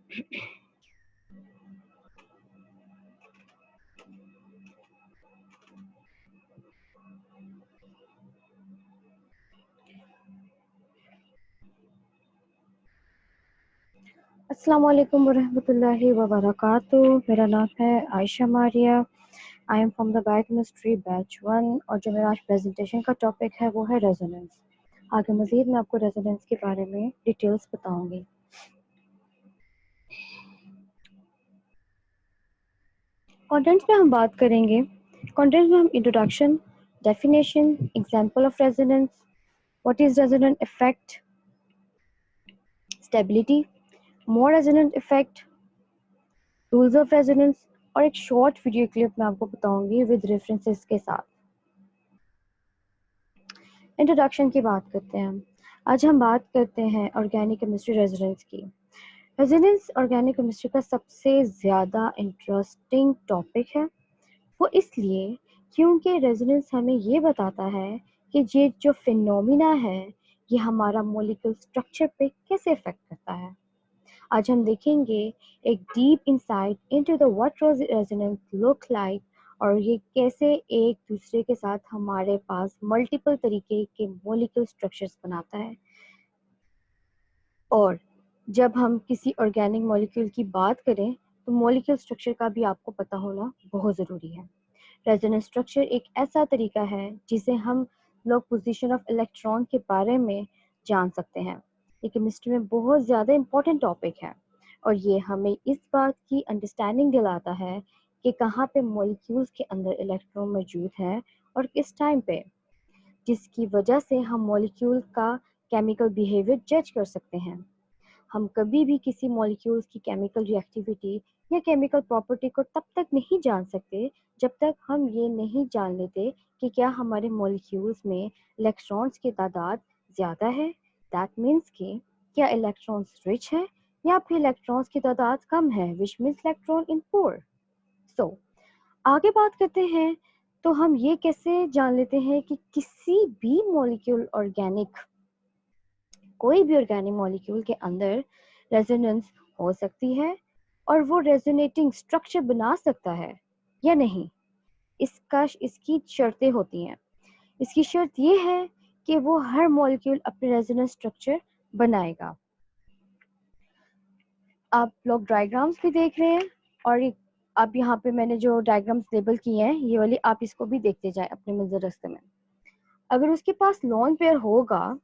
अस्सलाम वालेकुम वरहमतुल्लाहि वबरकातुहू। मेरा नाम है Ayesha Maria. I am from the biochemistry batch 1 और जो मेरा आज प्रेजेंटेशन का टॉपिक है वो है रेजोनेंस। आगे मज़ीद मैं आपको रेजोनेंस के बारे में डिटेल्स बताऊंगी। कंटेंट्स में हम बात करेंगे। कंटेंट्स में हम introduction, definition, example of resonance, what is resonant effect, stability, more resonant effect, rules of resonance और एक शॉर्ट वीडियो क्लिप मैं आपको बताऊंगी विद रेफरेंसेस के साथ। इंट्रोडक्शन की बात करते हैं हम। आज हम बात करते हैं ऑर्गेनिक केमिस्ट्री रेजोनेंस की। रेजोनेंस ऑर्गेनिक केमिस्ट्री का सबसे ज़्यादा इंटरेस्टिंग टॉपिक है। वो इसलिए क्योंकि रेजोनेंस हमें ये बताता है कि ये जो फिनोमिना है ये हमारा मॉलिक्यूल स्ट्रक्चर पे कैसे इफेक्ट करता है। आज हम देखेंगे एक deep insight into the what resonance look like और ये कैसे एक दूसरे के साथ हमारे पास मल्टीपल तरीके के मॉलिक्यूल स्ट्रक्चर्स बनाता है। और जब हम किसी ऑर्गेनिक मॉलिक्यूल की बात करें तो मॉलिक्यूल स्ट्रक्चर का भी आपको पता होना बहुत ज़रूरी है। रेजोनेंस स्ट्रक्चर एक ऐसा तरीका है जिसे हम लोग पोजीशन ऑफ इलेक्ट्रॉन के बारे में जान सकते हैं। ये केमिस्ट्री में बहुत ज़्यादा इम्पोर्टेंट टॉपिक है और ये हमें इस बात की अंडरस्टैंडिंग दिलाता है कि कहाँ पे मॉलिक्यूल्स के अंदर इलेक्ट्रॉन मौजूद है और किस टाइम पे, जिसकी वजह से हम मॉलिक्यूल का केमिकल बिहेवियर जज कर सकते हैं। हम कभी भी किसी मॉलिक्यूल्स की केमिकल रिएक्टिविटी या केमिकल प्रॉपर्टी को तब तक नहीं जान सकते जब तक हम ये नहीं जान लेते कि क्या हमारे मॉलिक्यूल्स में इलेक्ट्रॉन्स की तादाद ज़्यादा है। दैट मीन्स कि क्या इलेक्ट्रॉन्स रिच है या फिर इलेक्ट्रॉन्स की तादाद कम है, which means electron in poor. So आगे बात करते हैं तो हम ये कैसे जान लेते हैं कि किसी भी मॉलिक्यूल ऑर्गेनिक, कोई भी ऑर्गेनिक मॉलिक्यूल के अंदर रेजोनेंस हो सकती है और वो रेजोनेटिंग स्ट्रक्चर बना सकता है या नहीं। इसकी शर्तें होती हैं। इसकी शर्त ये है कि वो हर मॉलिक्यूल अपने रेजोनेंस स्ट्रक्चर बनाएगा। आप लोग डायग्राम्स भी देख रहे हैं और आप यहाँ पे मैंने जो डायग्राम्स लेबल किए हैं ये वाली आप इसको भी देखते जाए अपने मंजर रास्ते में। अगर उसके पास लोन पेयर होगा,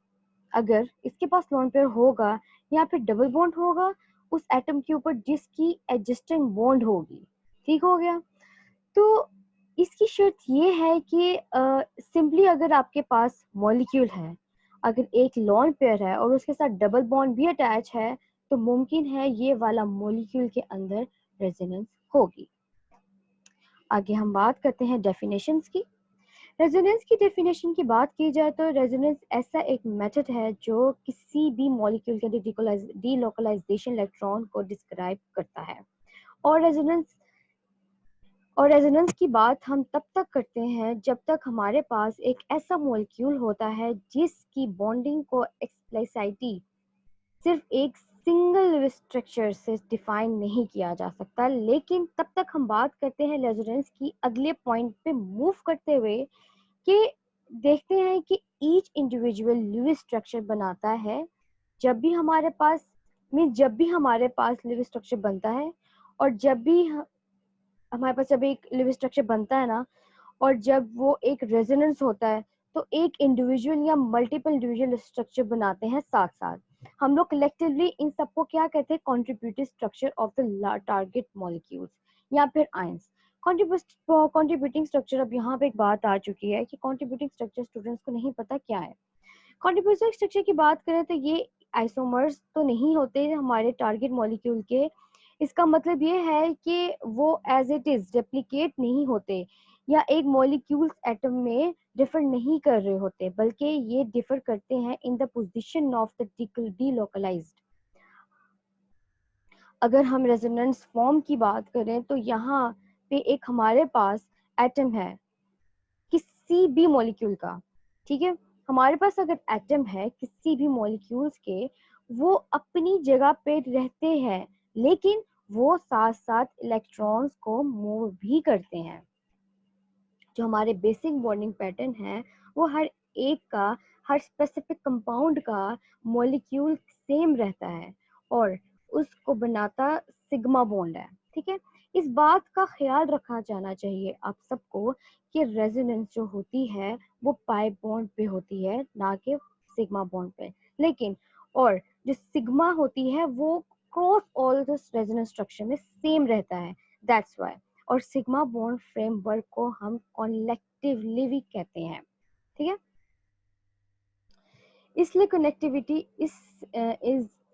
अगर इसके पास लोन पेयर होगा या फिर डबल बॉन्ड होगा उस एटम के ऊपर जिसकी एडजस्टिंग बॉन्ड होगी, ठीक हो गया। तो इसकी शर्त ये है कि सिंपली अगर आपके पास मॉलिक्यूल है, अगर एक लोन पेयर है और उसके साथ डबल बॉन्ड भी अटैच है तो मुमकिन है ये वाला मॉलिक्यूल के अंदर रेजोनेंस होगी। आगे हम बात करते हैं डेफिनेशंस की। रेजोनेंस की डेफिनेशन की बात की जाए तो रेजोनेंस ऐसा एक मेथड है जो किसी भी मॉलिक्यूल के डीलोकलाइजेशन इलेक्ट्रॉन को डिस्क्राइब करता है। और रेजोनेंस की बात हम तब तक करते हैं जब तक हमारे पास एक ऐसा मॉलिक्यूल होता है जिसकी बॉन्डिंग को एक्सप्लिसिटली सिर्फ एक सिंगल स्ट्रक्चर से डिफाइन नहीं किया जा सकता। लेकिन तब तक हम बात करते हैं रेजोनेंस की अगले पॉइंट पे मूव करते हुए कि देखते हैं कि ईच इंडिविजुअल लिविंग स्ट्रक्चर बनाता है। जब भी हमारे पास लिविंग स्ट्रक्चर बनता है और जब भी हमारे पास जब एक लिविंग स्ट्रक्चर बनता है ना और जब वो एक रेजोनेंस होता है तो एक इंडिविजुअल या मल्टीपल इंडिविजुअल स्ट्रक्चर बनाते हैं साथ साथ। हम लोग कलेक्टिवली इन सबको क्या कहते हैं, contributive structure of the target molecules या फिर आयंस। कॉन्ट्रीब्यूटिंग स्ट्रक्चर, अब यहाँ पे एक बात आ चुकी है कि कॉन्ट्रीब्यूटिंग स्ट्रक्चर स्टूडेंट्स को नहीं पता क्या है। कॉन्ट्रीब्यूटिंग स्ट्रक्चर की बात करें तो ये आइसोमर्स तो नहीं होते हमारे टारगेट मॉलिक्यूल के। इसका मतलब ये है कि वो एज इट इज रेप्लिकेट नहीं होते या एक मॉलिक्यूल्स एटम में डिफर नहीं कर रहे होते, बल्कि ये डिफर करते हैं in the position of the delocalised. अगर हम रेजोनेंस फॉर्म की बात करें तो यहाँ पे एक हमारे पास एटम है किसी भी मॉलिक्यूल का, ठीक है। हमारे पास अगर एटम है किसी भी मॉलिक्यूल्स के, वो अपनी जगह पे रहते हैं लेकिन वो साथ साथ इलेक्ट्रॉन्स को मूव भी करते हैं। जो हमारे बेसिक बॉन्डिंग पैटर्न है वो हर एक का, हर स्पेसिफिक कंपाउंड का मॉलिक्यूल सेम रहता है और उसको बनाता सिग्मा बॉन्ड है। ठीक है, इस बात का ख्याल रखना जाना चाहिए आप सबको कि रेजोनेंस जो होती है वो पाई बॉन्ड पे होती है, ना कि सिग्मा बॉन्ड पे। लेकिन और जो सिग्मा होती है वो cross all this resonance structure में सेम रहता है, दैट्स व्हाई। और सिग्मा बॉन्ड फ्रेमवर्क को हम कॉलेक्टिवली भी कहते हैं। ठीक है, इसलिए connectivity is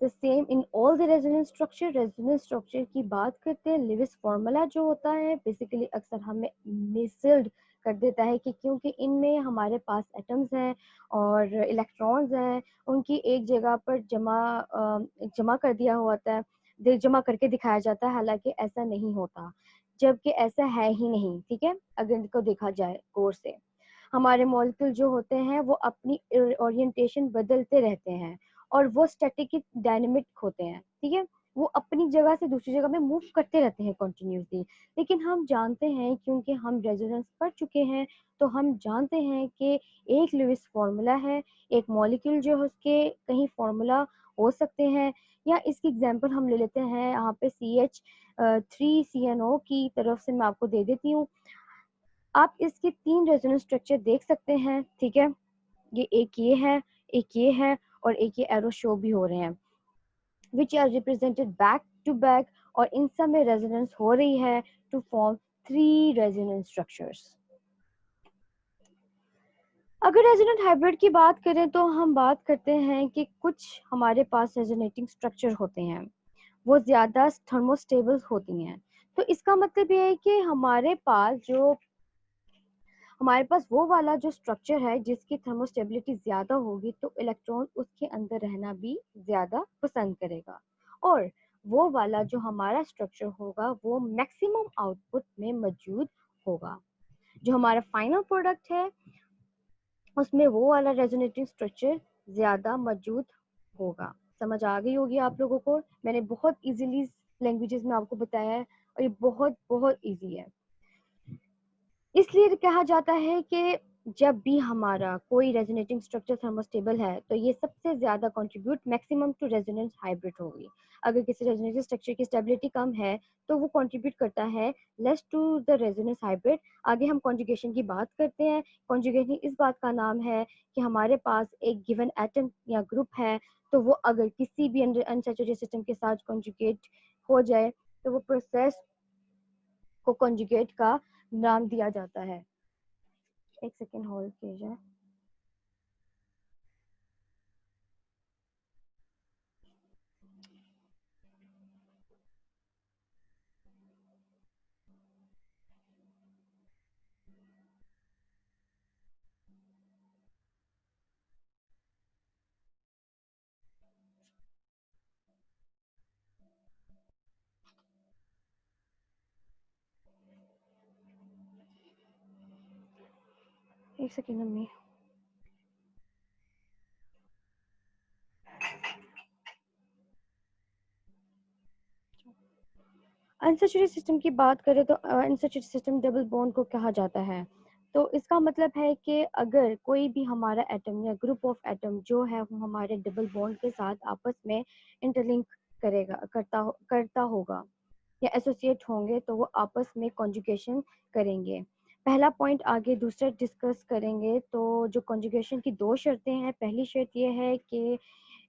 the same in all the resonance structure. Resonance structure की बात करते हैं, लिविस फार्मूला जो होता है बेसिकली अक्सर हमें मिसल्ड कर देता है कि क्योंकि इनमें हमारे पास एटम्स हैं और इलेक्ट्रॉन्स हैं, उनकी एक जगह पर जमा कर दिया हुआ होता है, जमा करके दिखाया जाता है, हालांकि ऐसा नहीं होता, जबकि ऐसा है ही नहीं। ठीक है, अगर इनको देखा जाए गौर से, हमारे मॉलिक्यूल जो होते हैं वो अपनी ओरिएंटेशन बदलते रहते हैं और वो स्टैटिक डायनेमिक होते हैं। ठीक है, वो अपनी जगह से दूसरी जगह में मूव करते रहते हैं कंटिन्यूसली। लेकिन हम जानते हैं, क्योंकि हम रेजोनेंस पढ़ चुके हैं, तो हम जानते हैं कि एक लुईस फार्मूला है, एक मॉलिक्यूल जो है उसके कहीं फार्मूला हो सकते हैं। या इसकी एग्जांपल हम ले लेते हैं, यहाँ पे CH3CNO की तरफ से मैं आपको दे देती हूँ। आप इसके 3 रेजोनेंस स्ट्रक्चर देख सकते हैं। ठीक है, ये एक ये है, एक ये है और एक ये एरो शो भी हो रहे हैं, which are represented back to back, और इन सब में रेजोनेंस हो रही है टू फॉर्म 3 रेजोनेंस स्ट्रक्चर्स। अगर रेजोनेंट हाइब्रिड की बात करें तो हम बात करते हैं कि कुछ हमारे पास रेजोनेटिंग स्ट्रक्चर होते हैं, वो ज्यादा थर्मोस्टेबल होती हैं। तो इसका मतलब ये है कि हमारे पास वो वाला जो स्ट्रक्चर है जिसकी थर्मोस्टेबिलिटी ज्यादा होगी, तो इलेक्ट्रॉन उसके अंदर रहना भी ज्यादा पसंद करेगा। और वो वाला जो हमारा स्ट्रक्चर होगा वो मैक्सिमम आउटपुट में मौजूद होगा। जो हमारा फाइनल प्रोडक्ट है उसमें वो वाला रेजोनेटिंग स्ट्रक्चर ज्यादा मौजूद होगा। समझ आ गई होगी आप लोगों को, मैंने बहुत इजीली लैंग्वेजेस में आपको बताया है और ये बहुत बहुत इजी है। इसलिए कहा जाता है कि जब भी हमारा कोई रेजोनेटिंग स्ट्रक्चर थर्मोस्टेबल है तो ये सबसे ज्यादा contribute maximum to resonance hybrid होगी। अगर किसी रेजोनेटिंग स्ट्रक्चर की स्टेबिलिटी कम है तो वो कंट्रीब्यूट करता है less to the resonance hybrid. आगे हम कॉन्जुगेशन की बात करते हैं। कॉन्जुगेशन इस बात का नाम है कि हमारे पास एक गिवन एटम या ग्रुप है, तो वो अगर किसी भी अनसैचुरेटेड सिस्टम के साथ कॉन्जुगेट हो जाए तो वो प्रोसेस को कॉन्जुगेट का नाम दिया जाता है। एक सेकेंड होल्ड कीजिए। एक सेकेंड मम्मी। अनसैचुरेटेड सिस्टम की बात करें तो अनसैचुरेटेड सिस्टम डबल बॉन्ड को कहा जाता है। तो इसका मतलब है कि अगर कोई भी हमारा एटम या ग्रुप ऑफ एटम जो है वो हमारे डबल बॉन्ड के साथ आपस में इंटरलिंक करता होगा या एसोसिएट होंगे, तो वो आपस में कॉन्जुगेशन करेंगे। पहला पॉइंट आगे दूसरा डिस्कस करेंगे। तो जो कॉन्जुगेशन की 2 शर्तें हैं, पहली शर्त ये है कि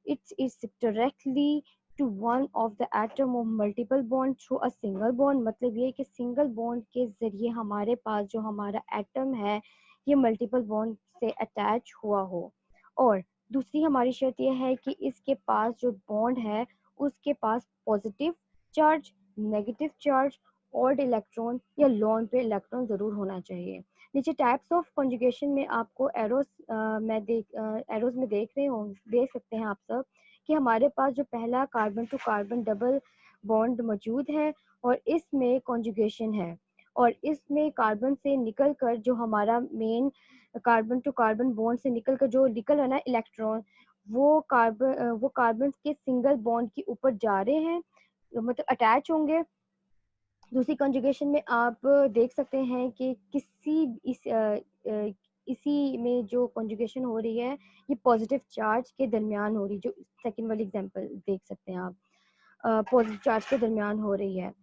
it is directly to one of the atom of multiple bond through a single bond। मतलब ये कि सिंगल बॉन्ड के जरिए हमारे पास जो हमारा एटम है ये मल्टीपल बॉन्ड से अटैच हुआ हो। और दूसरी हमारी शर्त यह है कि इसके पास जो बॉन्ड है उसके पास positive charge, negative charge, odd electron या लोन पे इलेक्ट्रॉन जरूर होना चाहिए। नीचे टाइप्स ऑफ कॉन्जुगेशन में आपको एरोज में देख सकते हैं आप सब कि हमारे पास जो पहला carbon to carbon double bond मौजूद है और इसमें कॉन्जुगेशन है। और इसमें कार्बन से निकलकर जो हमारा main carbon to carbon bond से निकलकर जो निकल रहा है ना इलेक्ट्रॉन, वो कार्बन के सिंगल बॉन्ड के ऊपर जा रहे हैं। मतलब अटैच होंगे। दूसरी कॉन्जुगेशन में आप देख सकते हैं कि इसी में जो कॉन्जुगेशन हो रही है ये पॉजिटिव चार्ज के दरमियान हो रही है, जो सेकंड वाली एग्जांपल देख सकते हैं आप, पॉजिटिव चार्ज के दरमियान हो रही है।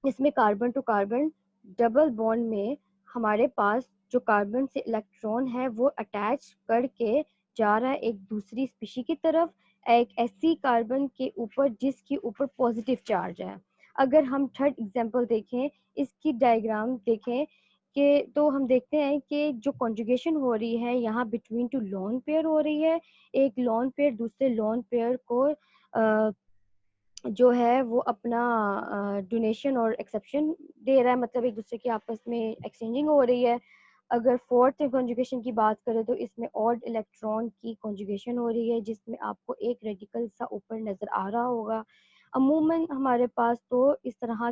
इसमें carbon to carbon double bond में हमारे पास जो कार्बन से इलेक्ट्रॉन है वो अटैच करके जा रहा है एक दूसरी स्पीशी की तरफ, एक ऐसी कार्बन के ऊपर जिसके ऊपर पॉजिटिव चार्ज है। अगर हम थर्ड एग्जांपल देखें, इसकी डायग्राम देखें कि तो हम देखते हैं कि जो कॉन्जुगेशन हो रही है यहाँ बिटवीन टू लोन पेयर हो रही है। एक लोन पेयर दूसरे लोन पेयर को जो है वो अपना डोनेशन और एक्सेप्शन दे रहा है, मतलब एक दूसरे के आपस में एक्सचेंजिंग हो रही है। अगर फोर्थ कॉन्जुगेशन की बात करें तो इसमें ऑड इलेक्ट्रॉन की कॉन्जुगेशन हो रही है, जिसमें आपको एक रेडिकल सा ऊपर नज़र आ रहा होगा। अमूमन हमारे पास तो इस तरह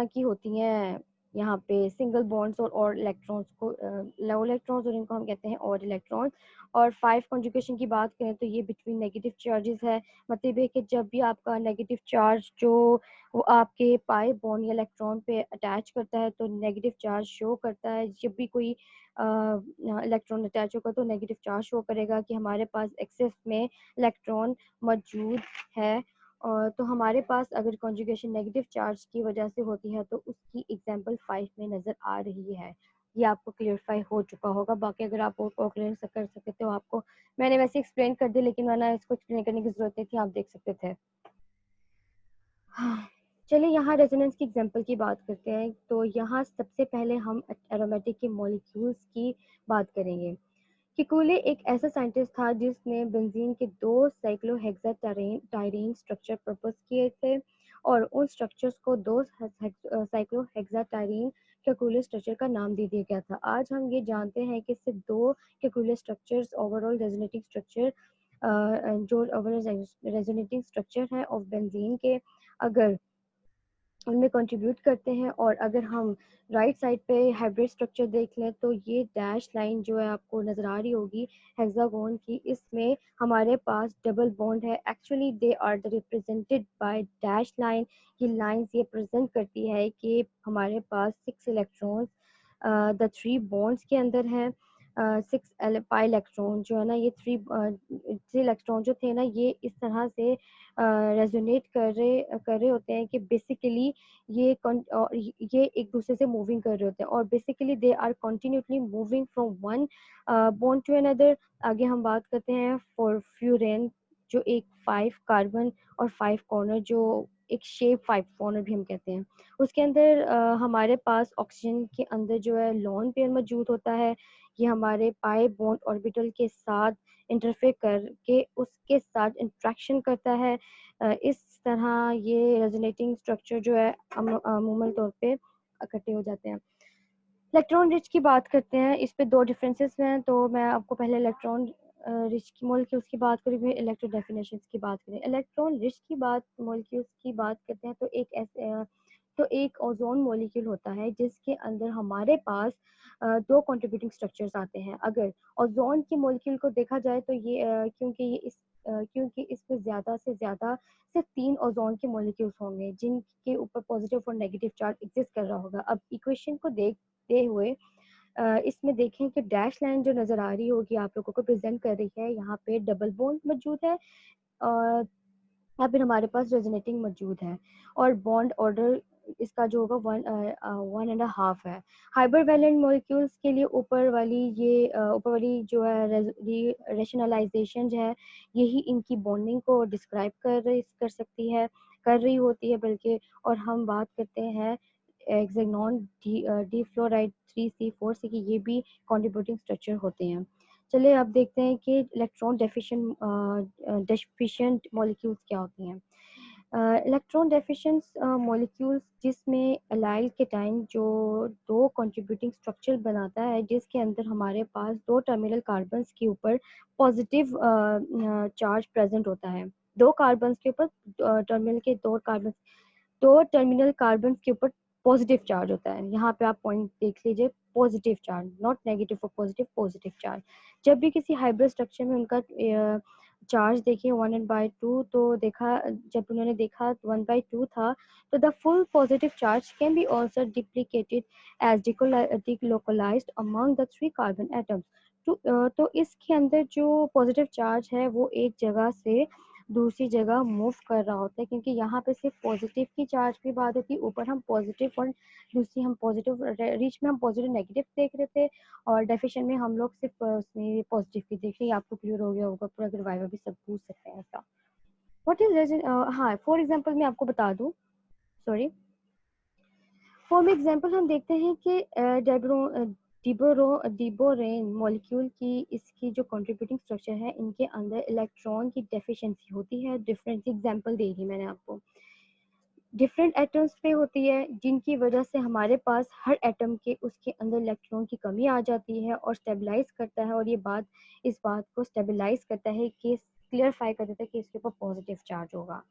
की होती हैं यहाँ पे सिंगल बॉन्ड्स और इलेक्ट्रॉन्स को लो इलेक्ट्रॉन्स, और इनको हम कहते हैं और इलेक्ट्रॉन्स। और फाइव कॉन्जुगेशन की बात करें तो ये बिटवीन नेगेटिव चार्जेस है, मतलब है कि जब भी आपका नेगेटिव चार्ज जो वो आपके पाई बॉन्ड या इलेक्ट्रॉन पे अटैच करता है तो नेगेटिव चार्ज शो करता है। जब भी कोई इलेक्ट्रॉन अटैच होगा तो नेगेटिव चार्ज शो करेगा कि हमारे पास एक्सेस में इलेक्ट्रॉन मौजूद है। और तो हमारे पास अगर कॉन्जुगेशन नेगेटिव चार्ज की वजह से होती है तो उसकी एग्जांपल 5 में नज़र आ रही है। ये आपको क्लियरफाई हो चुका होगा। बाकी अगर आप और क्लियर कर सकते तो आपको मैंने वैसे एक्सप्लेन कर दिया, लेकिन वरना इसको एक्सप्लेन करने की ज़रूरत नहीं थी, आप देख सकते थे। हाँ, चलिए यहाँ रेजोनेंस की एग्जांपल की बात करते हैं। तो यहाँ सबसे पहले हम एरोमेटिक के मॉलिक्यूल्स की बात करेंगे। केकुले एक ऐसा साइंटिस्ट था जिसने बेंजीन के दो साइक्लोहेक्साटायरीन स्ट्रक्चर प्रपोज किए थे, और उन स्ट्रक्चर्स को दो साइक्लोहेक्साटायरीन केकुले स्ट्रक्चर का नाम दे दिया गया था। आज हम ये जानते हैं कि सिर्फ दो Kekule structures overall resonating structure जो ओवरऑल रेजोनेटिंग स्ट्रक्चर है ऑफ बेंजीन के, अगर उनमें कंट्रीब्यूट करते हैं। और अगर हम राइट साइड पे हाइब्रिड स्ट्रक्चर देख लें तो ये डैश लाइन जो है आपको नज़र आ रही होगी हेक्सागोन की, इसमें हमारे पास डबल बॉन्ड है। Actually they are the represented by dash line. ये लाइंस ये प्रेजेंट करती है कि हमारे पास 6 इलेक्ट्रॉन्स द 3 बॉन्ड्स के अंदर हैं। 6 पाई इलेक्ट्रॉन जो है ना, ये 3 इलेक्ट्रॉन जो थे ना, ये इस तरह से रेजोनेट कर रहे होते हैं कि बेसिकली ये एक दूसरे से मूविंग कर रहे होते हैं, और basically they are continuously moving from one bond to another. आगे हम बात करते हैं फॉर फ्यूरेन, जो एक 5 कार्बन और 5 कॉर्नर, जो एक शेप 5 कॉर्नर भी हम कहते हैं, उसके अंदर हमारे पास ऑक्सीजन के अंदर जो है लोन पेयर मौजूद होता है। ये हमारे पाई बॉन्ड ऑर्बिटल के साथ इंटरफेयर करके उसके साथ इंट्रैक्शन करता है। इस तरह ये रेजोनेटिंग स्ट्रक्चर जो है अमूमन तौर पे इकट्ठे हो जाते हैं। इलेक्ट्रॉन रिच की बात करते हैं, इस पे दो डिफरेंसेस हैं, तो मैं आपको पहले इलेक्ट्रॉन रिच की मॉलिक्यूल्स की बात करें, फिर इलेक्ट्रो डेफिनेशंस की बात करें। इलेक्ट्रॉन रिच की बात मॉलिक्यूल्स की बात करते हैं तो एक ओजोन मॉलिक्यूल होता है जिसके अंदर हमारे पास दो कंट्रीब्यूटिंग स्ट्रक्चर्स आते हैं। अगर ओजोन की मॉलिक्यूल को देखा जाए तो क्योंकि इसमें ज़्यादा से ज़्यादा सिर्फ 3 ओजोन के मॉलिक्यूल्स होंगे जिनके ऊपर पॉजिटिव और नेगेटिव चार्ज एग्जिस्ट कर रहा होगा। अब इक्वेशन को देखते हुए इसमें देखें कि डैश लाइन जो नज़र आ रही होगी आप लोगों को प्रेजेंट कर रही है, यहाँ पे डबल बॉन्ड मौजूद है और या फिर हमारे पास रेजोनेटिंग मौजूद है, और बॉन्ड ऑर्डर इसका जो होगा 1.5 है। हाइपर वैलेंट मॉलिक्यूल्स के लिए ऊपर वाली जो है रेशनलाइजेशन जो है, यही इनकी बॉन्डिंग को डिस्क्राइब कर सकती है, कर रही होती है बल्कि। और हम बात करते हैं एक्सेनॉन डी फ्लोराइड 3C4C की, ये भी कंट्रीब्यूटिंग स्ट्रक्चर होते हैं। चलिए अब देखते हैं कि इलेक्ट्रॉन डेफिशिएंट मॉलिक्यूल्स क्या होती हैं। इलेक्ट्रॉन डेफिशिएंट मॉलिक्यूल्स जिसमें एलाइल केटाइन जो दो कंट्रीब्यूटिंग स्ट्रक्चर बनाता है, जिसके अंदर हमारे पास दो टर्मिनल कार्बन्स के ऊपर पॉजिटिव चार्ज प्रेजेंट होता है। दो कार्बन्स के ऊपर दो टर्मिनल कार्बन के ऊपर पॉजिटिव चार्ज होता है। यहाँ पे आप पॉइंट देख लीजिए, positive charge, not negative for positive, positive charge. जब भी किसी हाइब्रिड स्ट्रक्चर में उनका चार्ज देखिए 1/2, तो देखा, जब उन्होंने देखा 1/2 था, तो the full positive charge can be also duplicated as delocalized among the 3 carbon atoms. तो इसके अंदर जो पॉजिटिव चार्ज है वो एक जगह से दूसरी जगह मूव कर रहा होता है, क्योंकि यहाँ पे सिर्फ पॉजिटिव की चार्ज की बात होती है, ऊपर हम पॉजिटिव और दूसरी हम पॉजिटिव, रीच में हम पॉजिटिव नेगेटिव देख रहे थे, और डेफिनेशन में हम लोग सिर्फ उसमें पॉजिटिव की देख रहे हैं। आपको क्लियर हो गया होगा, पर अगर वाइवा भी सब पूछ सकते हैं ऐसा। व्हाट इज, हाँ, फॉर एग्जांपल मैं आपको बता दूं, सॉरी, फॉर एग्जांपल हम देखते हैं कि डिबोरेन मॉलिक्यूल की इसकी जो कंट्रीब्यूटिंग स्ट्रक्चर है, इनके अंदर इलेक्ट्रॉन की डेफिशिएंसी होती है। डिफरेंट एग्जांपल दे दी मैंने आपको, डिफरेंट एटम्स पे होती है, जिनकी वजह से हमारे पास हर एटम के उसके अंदर इलेक्ट्रॉन की कमी आ जाती है और स्टेबलाइज करता है, और ये बात, इस बात को स्टेबलाइज करता है कि क्लियरफाई कर देता है कि इसके ऊपर पॉजिटिव चार्ज होगा।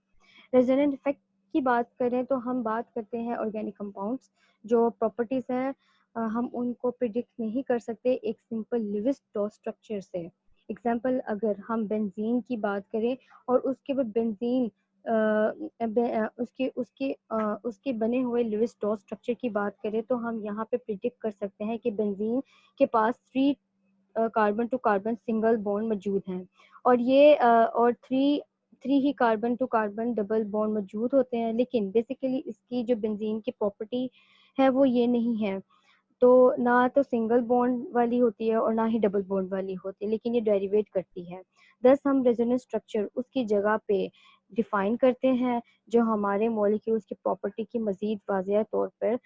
रेजोनेंट इफेक्ट की बात करें तो हम बात करते हैं ऑर्गेनिक कंपाउंड्स, जो प्रॉपर्टीज हैं हम उनको प्रिडिक्ट नहीं कर सकते एक सिंपल लिविस-डॉ स्ट्रक्चर से। एग्जांपल, अगर हम बेंजीन की बात करें और उसके बाद बेंजीन उसके बने हुए लिविस-डॉ स्ट्रक्चर की बात करें, तो हम यहाँ पे प्रिडिक्ट कर सकते हैं कि बेंजीन के पास 3 carbon to carbon single bond मौजूद हैं, और ये और 3 ही carbon to carbon double bond मौजूद होते हैं। लेकिन बेसिकली इसकी जो बेंजीन की प्रॉपर्टी है वो ये नहीं है, तो ना तो सिंगल बॉन्ड वाली होती है और ना ही डबल बॉन्ड वाली होती है, लेकिन ये डेरिवेट करती है। दस हम रेजोनेंस स्ट्रक्चर उसकी जगह पे डिफाइन करते हैं, जो हमारे मॉलिक्यूल्स की प्रॉपर्टी की मजीद वाज़ेह तौर पर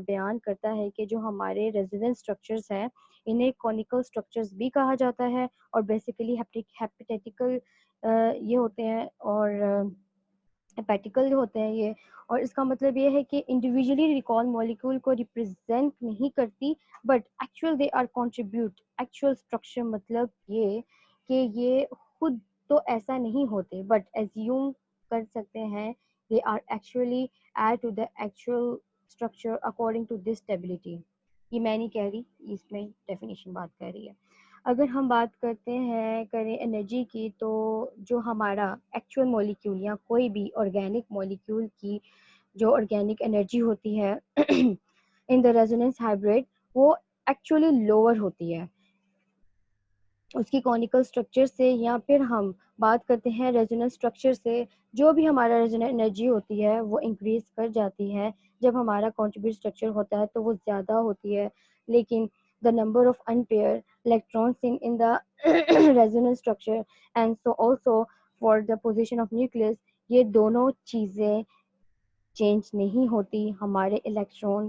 बयान करता है कि जो हमारे रेजोनेंस स्ट्रक्चर्स हैं, इन्हें कॉनिकल स्ट्रक्चर्स भी कहा जाता है, और बेसिकली हेपेटिकल ये होते हैं, और हेपेटिकल होते हैं ये। और इसका मतलब ये है कि इंडिविजुअली रिकॉल मॉलिक्यूल को रिप्रेजेंट नहीं करती, but actual they are contribute actual structure. मतलब ये कि ये खुद तो ऐसा नहीं होते, बट एज्यूम कर सकते हैं they are actually add to the actual structure according to this stability. ये मैं नहीं कह रही, इसमें डेफिनेशन बात कर रही है। अगर हम बात करते हैं करें एनर्जी की, तो जो हमारा एक्चुअल मॉलिक्यूल या कोई भी ऑर्गेनिक मॉलिक्यूल की जो ऑर्गेनिक एनर्जी होती है इन द रेजोनेंस हाइब्रिड, वो एक्चुअली लोअर होती है उसकी कॉनिकल स्ट्रक्चर से। या फिर हम बात करते हैं रेजोनेंस स्ट्रक्चर से, जो भी हमारा रेजोनेंस एनर्जी होती है वो इंक्रीज कर जाती है। जब हमारा कॉन्ट्रीब्यूट स्ट्रक्चर होता है तो वो ज़्यादा होती है, लेकिन the number of unpair electrons in the resonance structure and so also for the position of nucleus, ये दोनों चीज़ें चेंज नहीं होती। हमारे इलेक्ट्रॉन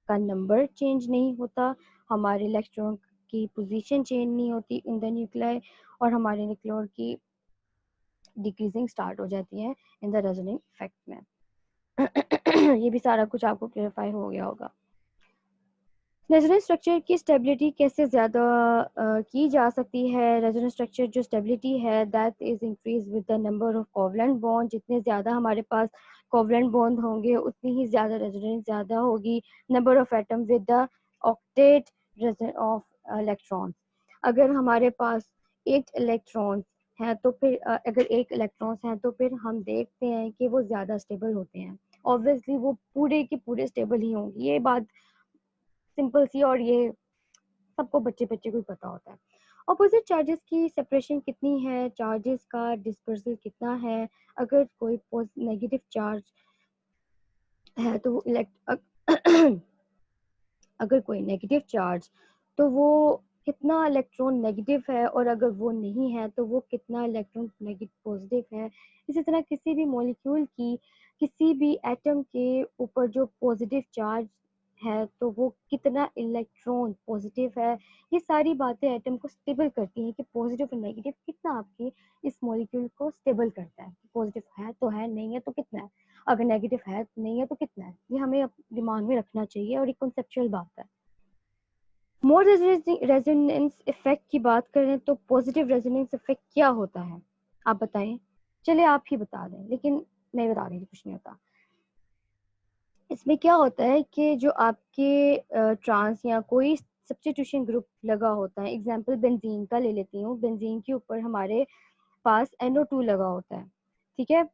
का नंबर चेंज नहीं होता, हमारे इलेक्ट्रॉन की पोजीशन चेंज नहीं होती इन द न्यूक्लियाई, और हमारे न्यूक्लियर की डिक्रीजिंग स्टार्ट हो जाती है इन द रेजोनेंस इफेक्ट में। ये भी सारा कुछ आपको क्लियरफाई हो गया होगा। रेजोनेंस स्ट्रक्चर की स्टेबिलिटी कैसे ज़्यादा की जा सकती है? रेजोनेंस स्ट्रक्चर जो स्टेबिलिटी है that is increase with the number of covalent bond. जितने ज़्यादा हमारे पास कोवलेंट बॉन्ड होंगे उतनी ही ज़्यादा रेजोनेंस ज़्यादा होगी। Number of atom with the octet of electrons. अगर हमारे पास 8 इलेक्ट्रॉन्स हैं तो फिर अगर 1 इलेक्ट्रॉन्स हैं तो फिर हम देखते हैं कि वो ज़्यादा स्टेबल होते हैं। ऑब्वियसली वो पूरे के पूरे स्टेबल ही होंगे, ये बात सिंपल सी, और ये सबको बच्चे बच्चे को ही पता होता है। ऑपोजिट चार्जेस की सेपरेशन कितनी है, चार्जेस का डिस्पर्सल कितना है? अगर कोई नेगेटिव चार्ज है तो वो अगर कोई नेगेटिव चार्ज तो वो कितना इलेक्ट्रॉन नेगेटिव है, और अगर वो नहीं है तो वो कितना इलेक्ट्रॉन नेगेटिव पॉजिटिव है। इसी तरह किसी भी मॉलिक्यूल की किसी भी एटम के ऊपर जो पॉजिटिव चार्ज है तो वो कितना इलेक्ट्रॉन पॉजिटिव है। ये सारी बातें एटम को स्टेबल करती हैं कि पॉजिटिव और नेगेटिव कितना आपके इस मॉलिक्यूल को स्टेबल करता है। पॉजिटिव है तो है, नहीं है तो कितना है, अगर नेगेटिव है नहीं है तो कितना है। ये हमें दिमाग में रखना चाहिए, और एक कॉन्सेप्चुअल बात है। मोर रेजोनेंस इफेक्ट की बात करें तो पॉजिटिव रेजोनेंस इफेक्ट क्या होता है, आप बताएं। चले आप ही बता दें, लेकिन मैं बता रही थी कुछ नहीं होता। इसमें क्या होता है कि जो आपके ट्रांस या कोई सब्स्टिट्यूशन ग्रुप लगा होता है, एग्जांपल बेंजीन का ले लेती हूँ, बेंजीन के ऊपर हमारे पास NO2 लगा होता है, ठीक है,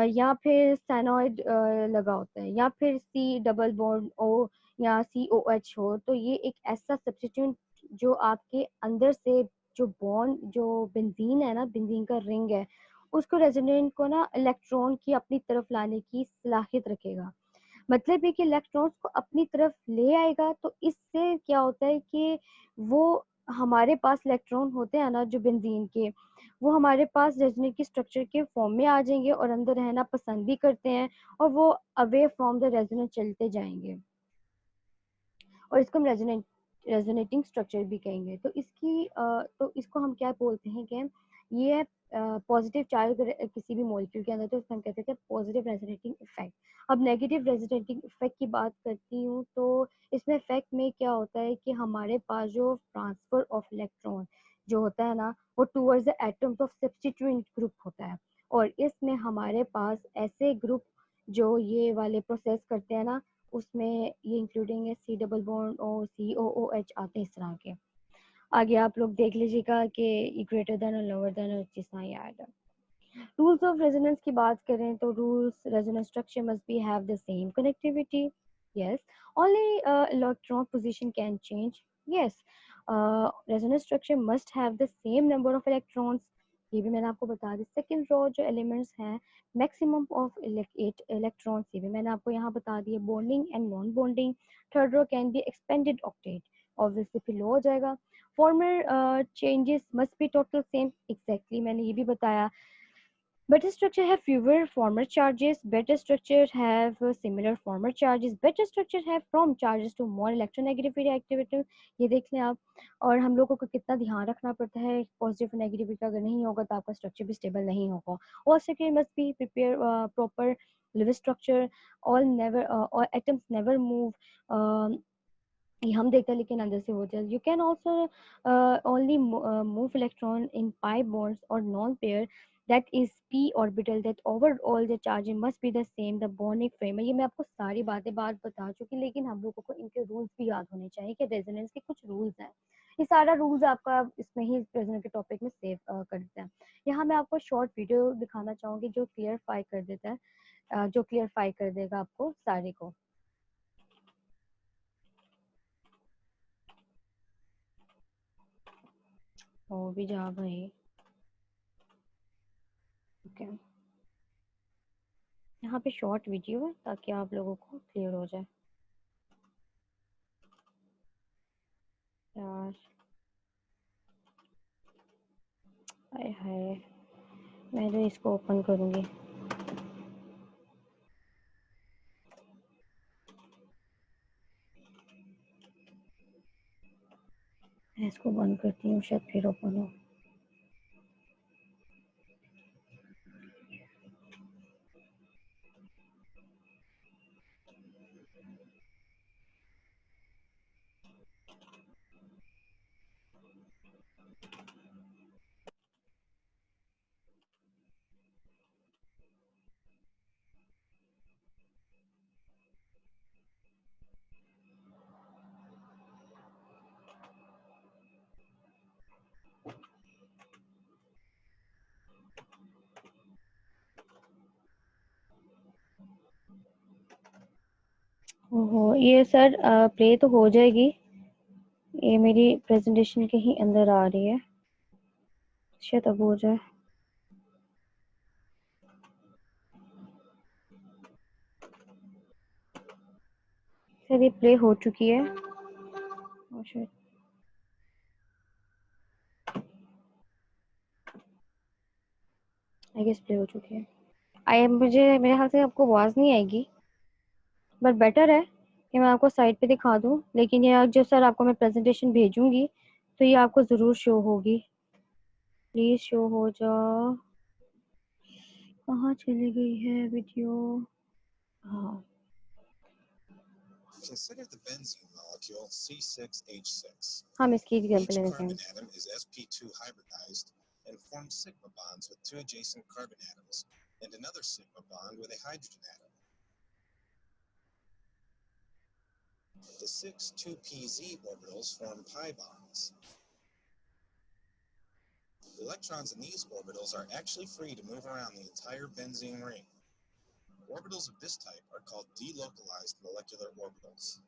या फिर साइनोइड लगा होता है, या फिर C डबल बॉन्ड O या COH हो, तो ये एक ऐसा सब्स्टिट्यूट जो आपके अंदर से जो बॉन्ड जो बेंजीन है ना, बेंजीन का रिंग है, उसको रेजोनेंट को ना इलेक्ट्रॉन की अपनी तरफ लाने की सलाहियत रखेगा। मतलब है कि इलेक्ट्रॉन्स को अपनी तरफ ले आएगा, तो इससे क्या होता है कि वो हमारे पास इलेक्ट्रॉन होते हैं ना जो बेंजीन के, वो हमारे पास रेजोनेंट की स्ट्रक्चर के फॉर्म में आ जाएंगे और अंदर रहना पसंद भी करते हैं, और वो अवे फ्रॉम द रेजोनेंट चलते जाएंगे, और इसको हम रेजोनेटिंग स्ट्रक्चर भी कहेंगे। तो तो इसको हम क्या बोलते हैं कि ये है पॉजिटिव चार्ज किसी भी मॉलिक्यूल के अंदर, तो इसको हम कहते थे पॉजिटिव रेजोनेटिंग इफेक्ट। अब नेगेटिव रेजोनेटिंग इफेक्ट की बात करती हूँ, तो इसमें इफेक्ट में क्या होता है कि हमारे पास जो ट्रांसफर ऑफ इलेक्ट्रॉन जो होता है ना, वो towards the atoms of substituent group होता है, और इसमें हमारे पास ऐसे ग्रुप जो ये वाले प्रोसेस करते हैं ना, उसमें ये इंक्लूडिंग है C डबल बॉन्ड और COOH आते हैं इस तरह के। आगे आप लोग देख लीजिएगा कि ग्रेटर देन और लोअर देन और जिस तरह ये आएगा। रूल्स ऑफ रेजोनेंस की बात करें तो rules resonance structure must be have the same connectivity, yes, only electron position can change, yes, resonance structure must have the same number of electrons, ये भी मैंने आपको बता दी। सेकंड रो जो एलिमेंट्स हैं, मैक्सिमम ऑफ 8 इलेक्ट्रॉन्स, ये भी मैंने आपको यहाँ बता दिया, bonding and non bonding. Third row can be expanded octet, obviously फिर लो हो जाएगा। Formal charges must be total same, exactly मैंने ये भी बताया। Better structure have fewer former charges. Better structure have similar former charges. Better structure have from charges to more electronegativity activity. ये देख लें आप। और हम लोगों को कितना ध्यान रखना पड़ता है, पॉजिटिव नेगेटिविटी अगर नहीं होगा तो आपका स्ट्रक्चर भी स्टेबल नहीं होगा। All structure must be prepare proper Lewis structure. All atoms never move. ये हम देखते हैं लेकिन अंदर से हो जाए। You can also only move electron in pi bonds और non pair, that is p orbital, that overall the charge must be the same, the bonding frame। ये मैं आपको सारी बात बता चुकी, लेकिन हम लोगों को इनके रूल्स भी याद होने चाहिए कि रेजोनेंस के कुछ रूल्स हैं। ये सारा रूल्स आपका इसमें ही रेजोनेंस के टॉपिक में सेव कर देते हैं। यहाँ मैं आपको शॉर्ट वीडियो दिखाना चाहूंगी जो क्लियरफाई कर देता है, जो क्लियरफाई कर देगा आपको सारे को। वो भी जा भाई, ओके, यहाँ पे शॉर्ट वीडियो है ताकि आप लोगों को क्लियर हो जाए। यार हाय हाय, मैं तो इसको ओपन करूँगी, मैं इसको बंद करती हूँ, शायद फिर ओपन हो। ओहो, ये सर प्ले तो हो जाएगी, ये मेरी प्रेजेंटेशन के ही अंदर आ रही है, शायद अब हो जाए। सर ये प्ले हो चुकी है, शायद आई गेस प्ले हो चुकी है। मुझे मेरे ख्याल से आपको आवाज़ नहीं आएगी, बट बेटर है कि मैं आपको साइड पे दिखा दूं, लेकिन ये जो सर आपको मैं प्रेजेंटेशन भेजूंगी तो ये आपको ज़रूर शो होगी। प्लीज़ शो हो जाओ, कहाँ चली गई है वीडियो? हाँ, Consider the benzene molecule C6H6. हम इसकी Each एग्जांपल लेते हैं। carbon atom is sp2 hybridized and forms sigma bonds with two adjacent carbon atoms and another sigma bond with a hydrogen atom. The 6 2pz orbitals form pi bonds. The electrons in these orbitals are actually free to move around the entire benzene ring. Orbitals of this type are called delocalized molecular orbitals.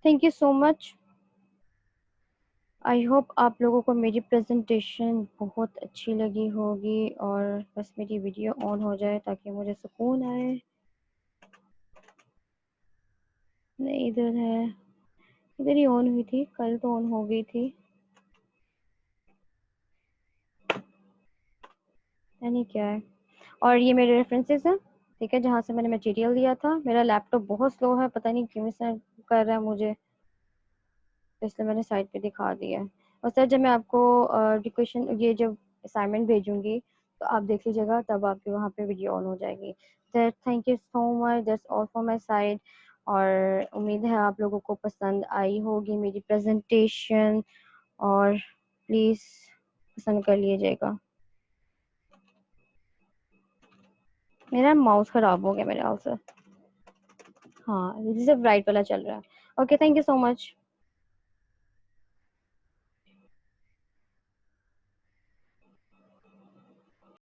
Thank you so much. I hope आप लोगों को मेरी presentation बहुत अच्छी लगी होगी, और बस मेरी वीडियो ऑन हो जाए ताकि मुझे सुकून आए। नहीं, इधर है, इधर ही ऑन हुई थी, कल तो ऑन हो गई थी। यानी क्या है। और ये मेरे रेफरेंसेस हैं, ठीक है, जहाँ से मैंने मटेरियल लिया था। मेरा लैपटॉप बहुत स्लो है, पता नहीं क्यों ऐसा कर रहा है मुझे, तो इसलिए मैंने साइड पे दिखा दिया है। और सर जब मैं आपको रिक्वेशन ये जब असाइनमेंट भेजूंगी तो आप देख लीजिएगा, तब आपके वहाँ पे वीडियो ऑन हो जाएगी। Sir thank you so much, that's all for my side. और उम्मीद है आप लोगों को पसंद आई होगी मेरी प्रेजेंटेशन, और प्लीज़ पसंद कर लीजिएगा। मेरा माउस खराब हो गया मेरे हाल से। हाँ, जैसे ब्राइट वाला चल रहा है। Okay, thank you so much.